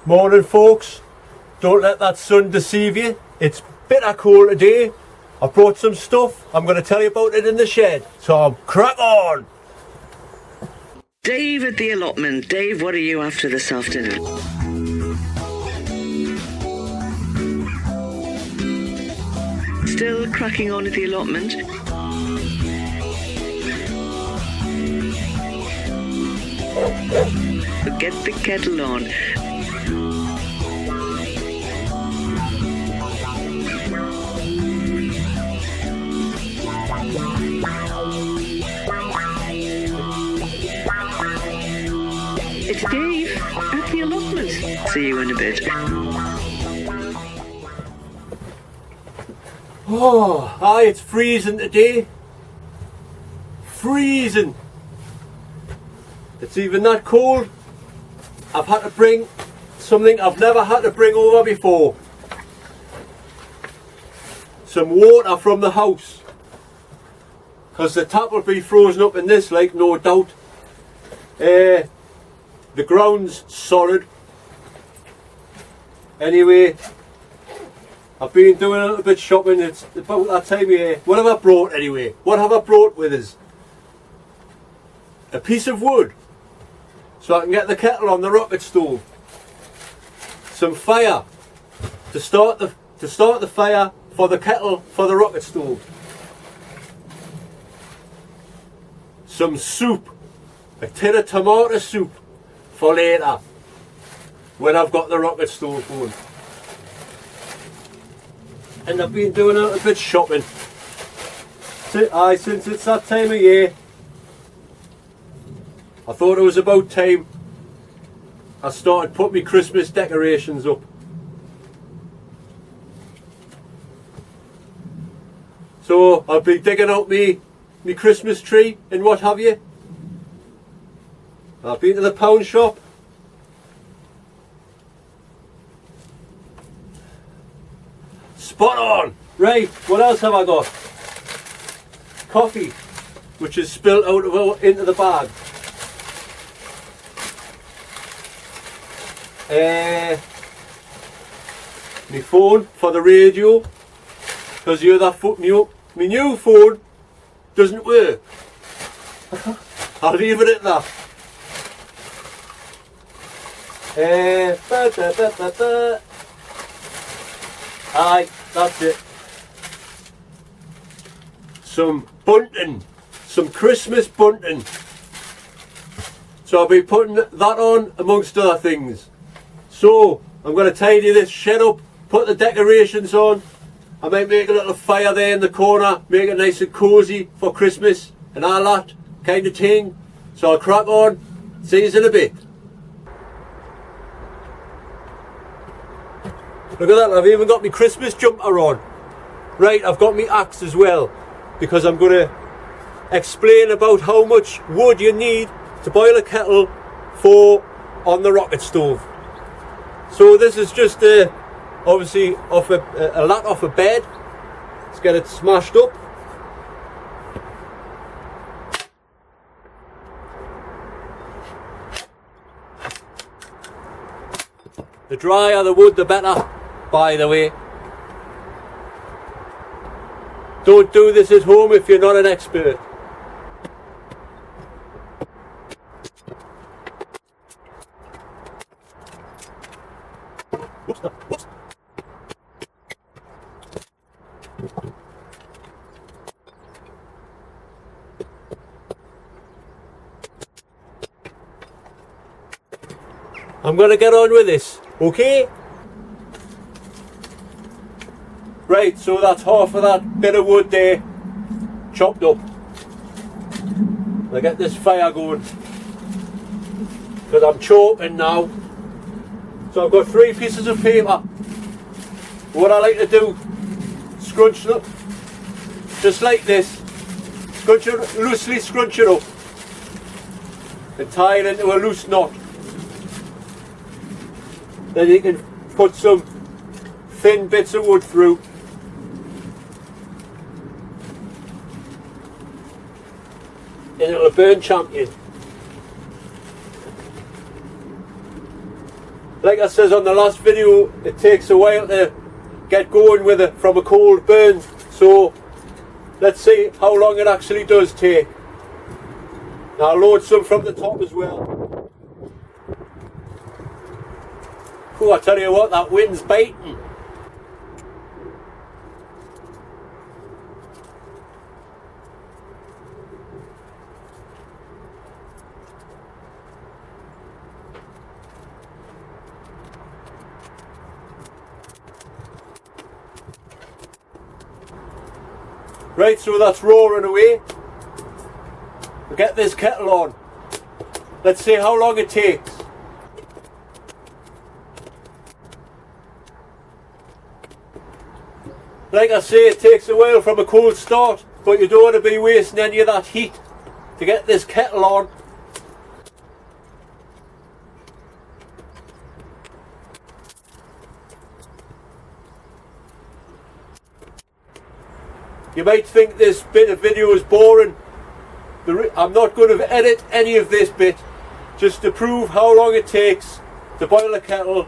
Morning folks, don't let that sun deceive you. It's bitter cold today. I've brought some stuff. I'm going to tell you about it in the shed. So crack on! Dave at the allotment. Dave, what are you after this afternoon? Still cracking on at the allotment? Get the kettle on. It's Dave at the allotment. See you in a bit. Oh, aye, it's freezing today. Freezing. It's even that cold. I've had to bring something I've never had to bring over before. Some water from the house. Because the tap will be frozen up in this, like, no doubt. The ground's solid. Anyway, I've been doing a little bit shopping. It's about that time of year. What have I brought anyway? What have I brought with us? A piece of wood, so I can get the kettle on the rocket stove. Some fire to start the fire for the kettle for the rocket stove. Some soup, a tin of tomato soup for later when I've got the rocket stove going. And I've been doing a little bit shopping. Since it's that time of year, I thought it was about time I started putting my Christmas decorations up. So I'll be digging out me Christmas tree and what have you. I've been to the pound shop. Spot on! Right, what else have I got? Coffee, which is spilled into the bag. My phone for the radio, because my new phone doesn't work. I'll leave it at that. Aye, that's it. Some bunting, some Christmas bunting. So I'll be putting that on amongst other things. So I'm going to tidy this shed up, put the decorations on. I might make a little fire there in the corner, make it nice and cosy for Christmas and all that kind of thing. So I'll crack on, see you in a bit. Look at that, I've even got my Christmas jumper on. Right, I've got my axe as well, because I'm going to explain about how much wood you need to boil a kettle for on the rocket stove. So this is just obviously off a lat off a bed. Let's get it smashed up. The drier the wood, the better, by the way. Don't do this at home if you're not an expert. Whoops. I'm going to get on with this, okay? Right, so that's half of that bit of wood there, chopped up. I'll get this fire going, because I'm choking now. So I've got 3 pieces of paper. What I like to do, scrunch it up, just like this. Loosely scrunch it up and tie it into a loose knot. Then you can put some thin bits of wood through. And it'll burn champion. Like I says on the last video, it takes a while to get going with it from a cold burn. So let's see how long it actually does take. Now I'll load some from the top as well. Oh, I tell you what, that wind's biting. Right, so that's roaring away. We'll get this kettle on. Let's see how long it takes. Like I say, it takes a while from a cold start, but you don't want to be wasting any of that heat to get this kettle on. You might think this bit of video is boring. I'm not going to edit any of this bit, just to prove how long it takes to boil a kettle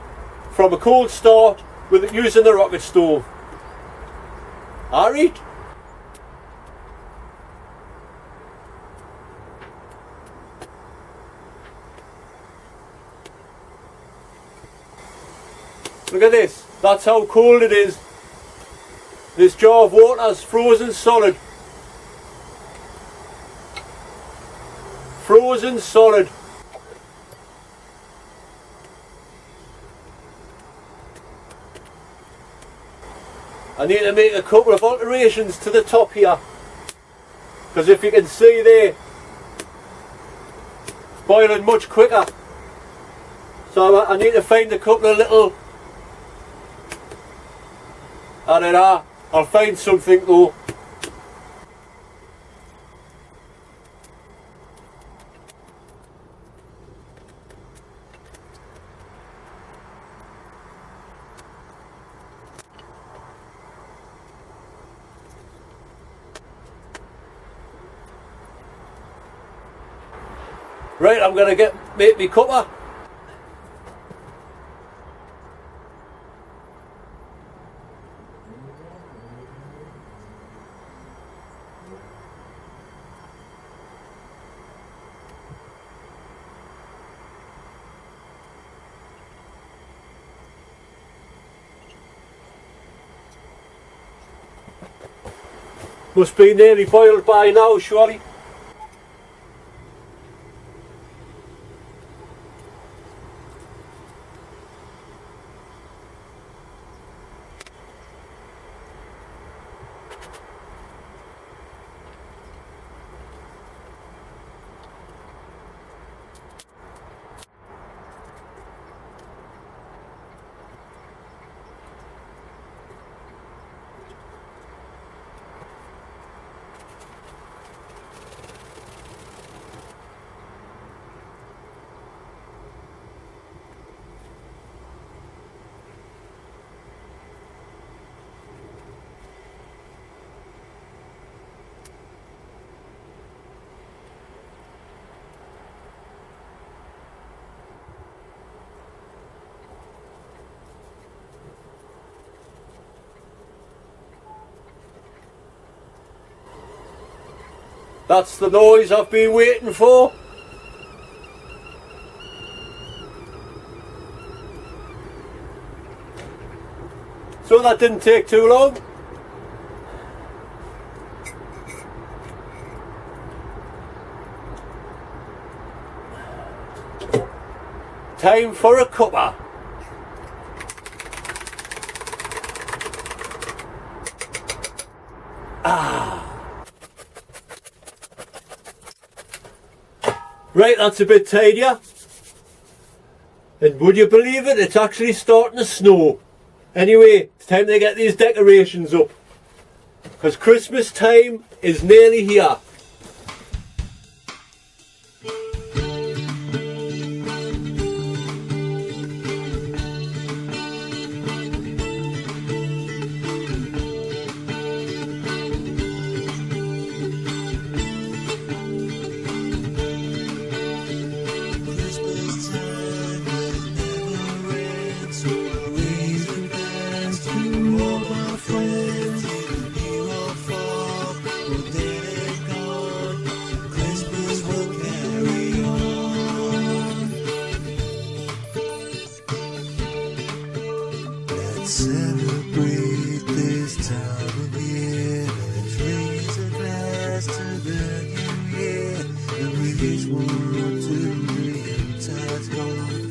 from a cold start with using the rocket stove. Alright? Look at this, that's how cold it is. This jar of water is frozen solid. Frozen solid. I need to make a couple of alterations to the top here, because if you can see there, it's boiling much quicker. So I need to find a couple of little, I don't know, I'll find something though. Right, I'm going to make me cuppa. Must be nearly boiled by now, surely. That's the noise I've been waiting for. So that didn't take too long. Time for a cuppa. Right, that's a bit tidier. And would you believe it, it's actually starting to snow. Anyway, it's time to get these decorations up, because Christmas time is nearly here. Memories 1, 2, 3, and tide's gone.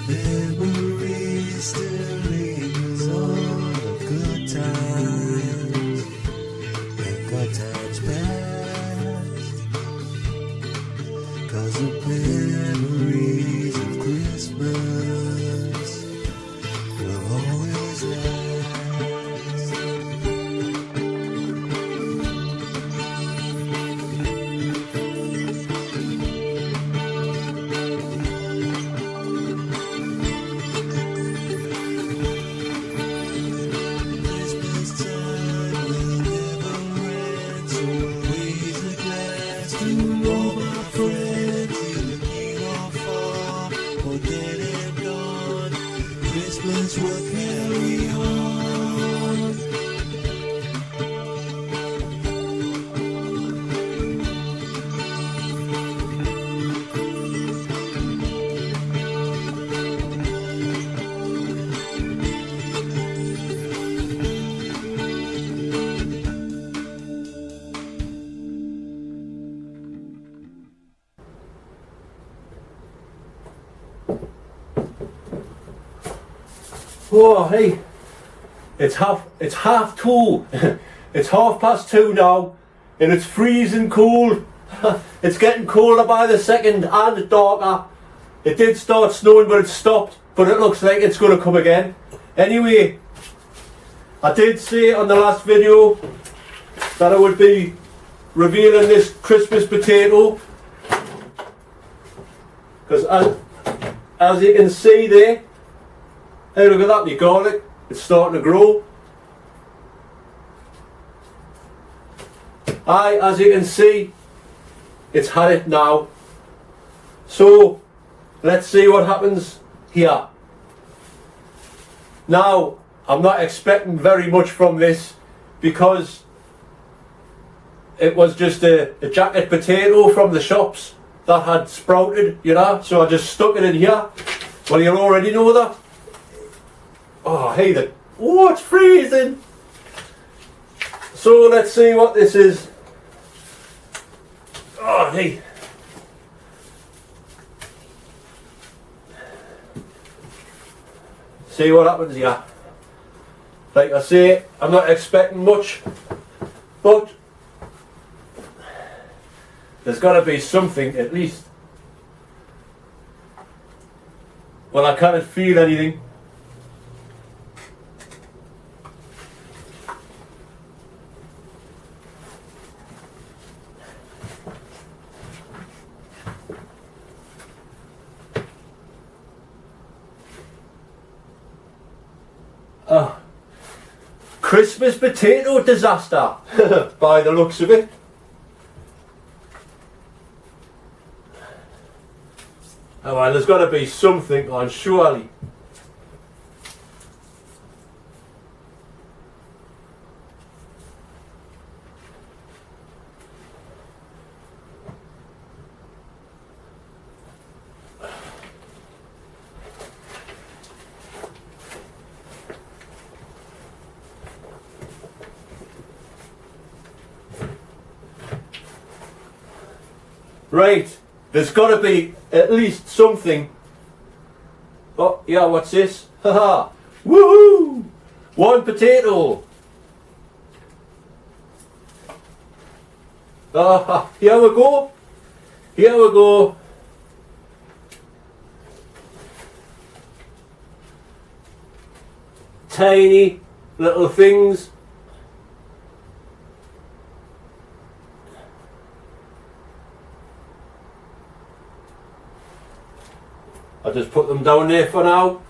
Memories still lingers on the good times. And good times past. 'Cause the memories of Christmas will always last. Christmas time will never end, so I'll raise a glass to all my friends, either near or far, or dead and gone. Christmas will carry on. Oh, hey, it's half 2. It's 2:30 now, and it's freezing cold. It's getting colder by the second and darker. It did start snowing, but it stopped. But it looks like it's going to come again. Anyway, I did say on the last video that I would be revealing this Christmas potato, because as you can see there. Hey, look at that, my garlic, it's starting to grow. As you can see, it's had it now. So, let's see what happens here. Now, I'm not expecting very much from this, because it was just a jacket potato from the shops that had sprouted, you know, so I just stuck it in here. Well, you'll already know that. Oh, hey, it's freezing. So let's see what this is. Oh, hey. See what happens here. Like I say, I'm not expecting much, but there's got to be something at least. Well, I can't feel anything. Christmas potato disaster, by the looks of it. Oh, well, there's got to be something on, surely. Right, there's got to be at least something. Oh, yeah, what's this? Haha, woohoo! 1 potato. Here we go. Here we go. Tiny little things. I'll just put them down there for now.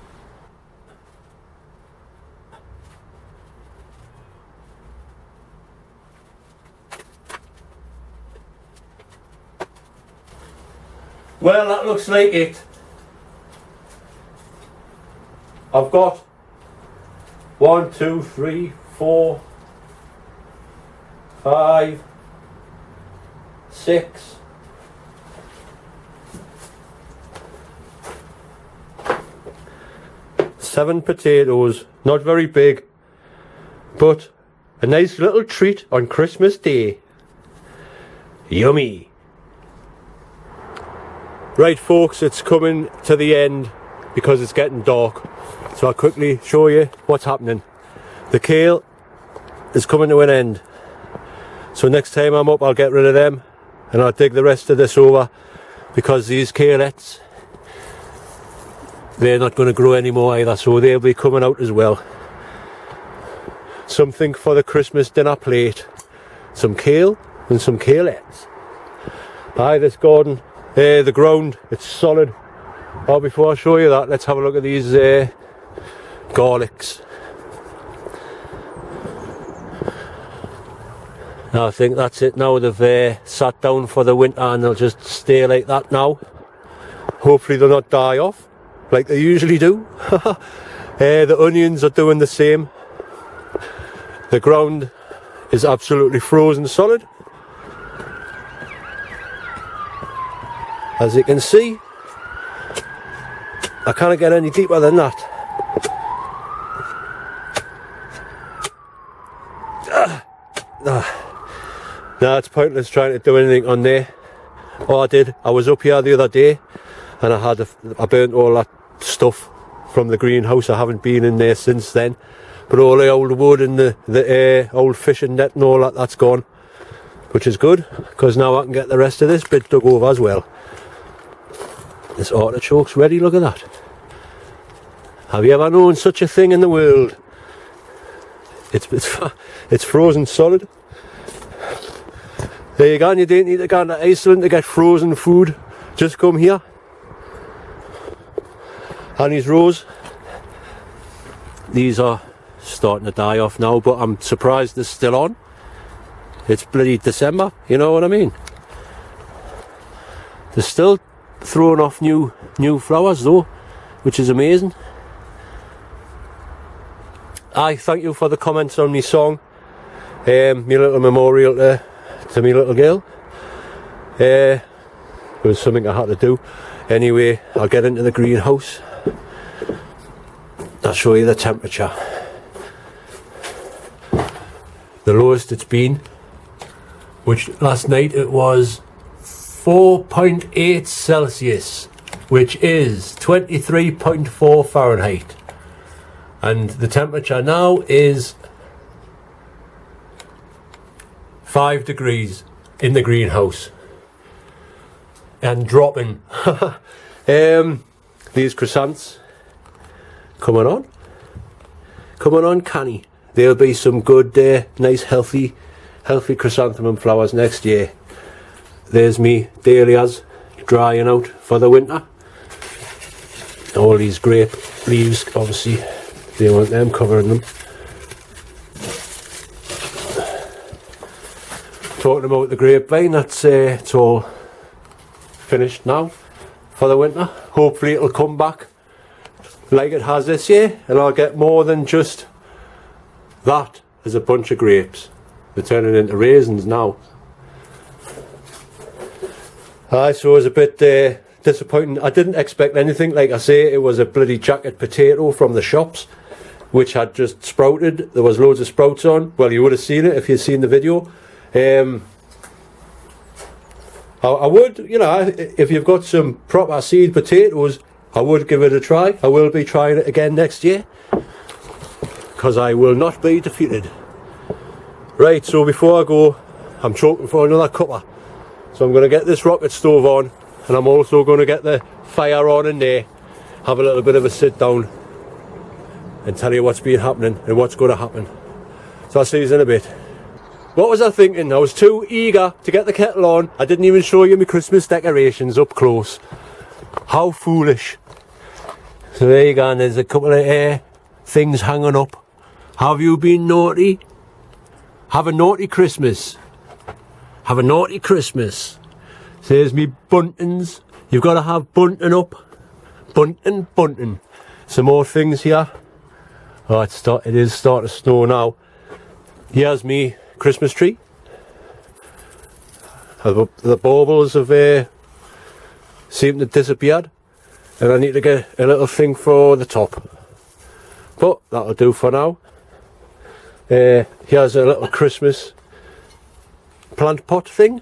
Well, that looks like it. I've got 1, 2, 3, 4, 5, 6. Seven potatoes, not very big, but a nice little treat on Christmas Day. Yummy. Right folks, it's coming to the end because it's getting dark. So I'll quickly show you what's happening. The kale is coming to an end. So next time I'm up I'll get rid of them and I'll dig the rest of this over, because these kaleettes, they're not going to grow anymore either, so they'll be coming out as well. Something for the Christmas dinner plate. Some kale and some kaleettes. Aye, this garden, the ground, it's solid. Oh, before I show you that, let's have a look at these garlics. Now, I think that's it now. They've sat down for the winter and they'll just stay like that now. Hopefully they'll not die off like they usually do. The onions are doing the same. The ground is absolutely frozen solid. As you can see, I can't get any deeper than that. No, it's pointless trying to do anything on there. Oh, I was up here the other day and I burnt all that stuff from the greenhouse. I haven't been in there since then, but all the old wood and the old fishing net and all that, that's gone, which is good, because now I can get the rest of this bit dug over as well. This artichoke's ready, look at that. Have you ever known such a thing in the world? It's frozen solid. There you go, and you don't need to go to Iceland to get frozen food. Just come here. Annie's rose. These are starting to die off now, but I'm surprised they're still on. It's bloody December, you know what I mean? They're still throwing off new flowers though, which is amazing. I thank you for the comments on my song. My little memorial to my little girl. It was something I had to do. Anyway, I'll get into the greenhouse. I'll show you the temperature. The lowest it's been, which last night it was 4.8 Celsius, which is 23.4 Fahrenheit. And the temperature now is 5 degrees in the greenhouse and dropping. These croissants coming on canny. There'll be some good nice healthy chrysanthemum flowers next year. There's me dahlias drying out for the winter. All these grape leaves, obviously they want them covering them. Talking about the grapevine, that's it's all finished now for the winter. Hopefully it'll come back like it has this year, and I'll get more than just that as a bunch of grapes. They're turning into raisins now. So it was a bit disappointing. I didn't expect anything. Like I say, it was a bloody jacket potato from the shops, which had just sprouted. There was loads of sprouts on. Well, you would have seen it if you'd seen the video. I would, you know, if you've got some proper seed potatoes, I would give it a try. I will be trying it again next year, because I will not be defeated. Right, so before I go, I'm choking for another cuppa. So I'm going to get this rocket stove on, and I'm also going to get the fire on in there, have a little bit of a sit down and tell you what's been happening and what's going to happen. So I'll see you in a bit. What was I thinking? I was too eager to get the kettle on. I didn't even show you my Christmas decorations up close. How foolish. So there you go, and there's a couple of things hanging up. Have you been naughty? Have a naughty Christmas. Have a naughty Christmas. There's me buntings. You've got to have bunting up. Bunting. Some more things here. Oh, it is starting to snow now. Here's me Christmas tree. The baubles have seemed to disappeared, and I need to get a little thing for the top. But that'll do for now. Here's a little Christmas plant pot thing,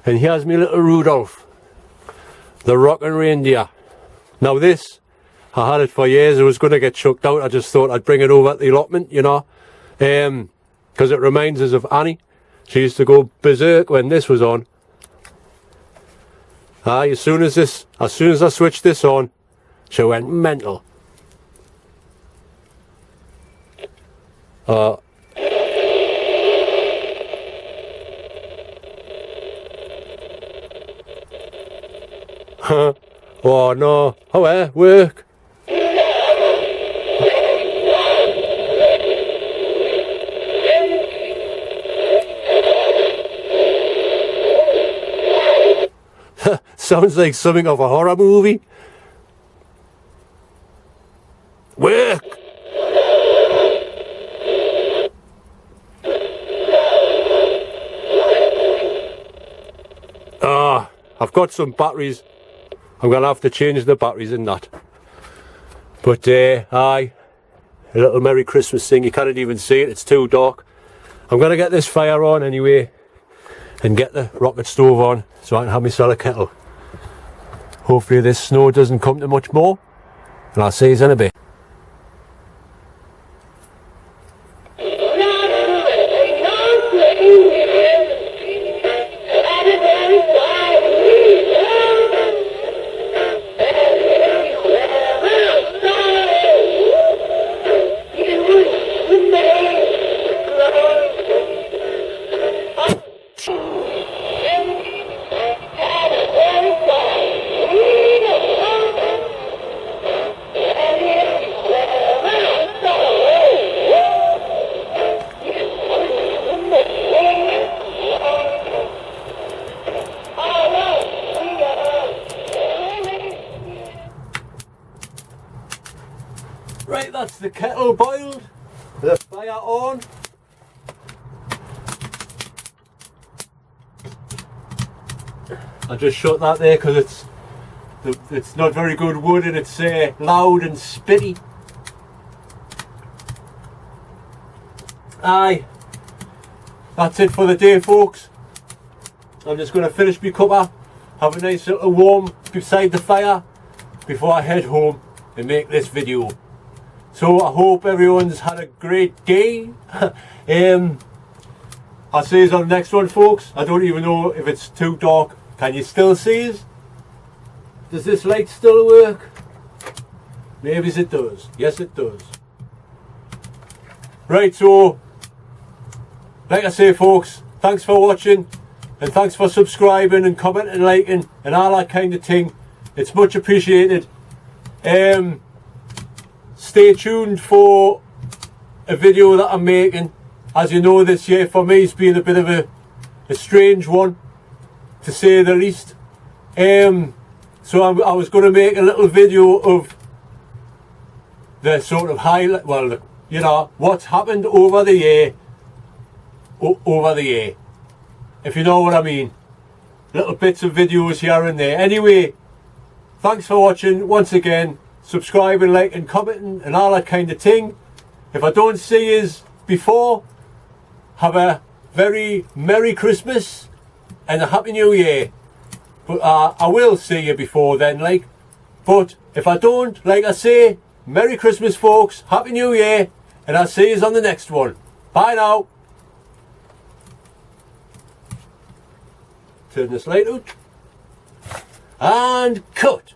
and here's me little Rudolph. The rocking reindeer. Now this, I had it for years. It was going to get chucked out. I just thought I'd bring it over at the allotment, you know, because it reminds us of Annie. She used to go berserk when this was on. Aye, as soon as I switched this on, she went mental. Oh no, oh work. Sounds like something of a horror movie. Work! I've got some batteries. I'm going to have to change the batteries in that. But aye, a little Merry Christmas thing. You can't even see it, it's too dark. I'm going to get this fire on anyway and get the rocket stove on so I can have myself a kettle. Hopefully this snow doesn't come to much more, and I'll see you in a bit. Right, that's the kettle boiled, the fire on. I just shut that there because it's not very good wood and it's loud and spitty. Aye, that's it for the day, folks. I'm just going to finish my cuppa, have a nice little warm beside the fire before I head home and make this video. So I hope everyone's had a great day. I'll see you on the next one, folks. I don't even know if it's too dark. Can you still see us? Does this light still work? Maybe it does. Yes, it does. Right, so like I say, folks, thanks for watching and thanks for subscribing and commenting and liking and all that kind of thing. It's much appreciated. Stay tuned for a video that I'm making. As you know, this year for me has been a bit of a strange one, to say the least. So I was going to make a little video of the sort of highlight, well, you know, what's happened over the year, if you know what I mean. Little bits of videos here and there. Anyway, thanks for watching once again. Subscribing, liking, commenting and all that kind of thing. If I don't see you before, have a very Merry Christmas and a Happy New Year. But I will see you before then, like. But if I don't, like I say, Merry Christmas, folks, Happy New Year, and I'll see you on the next one. Bye now. Turn this light out and cut.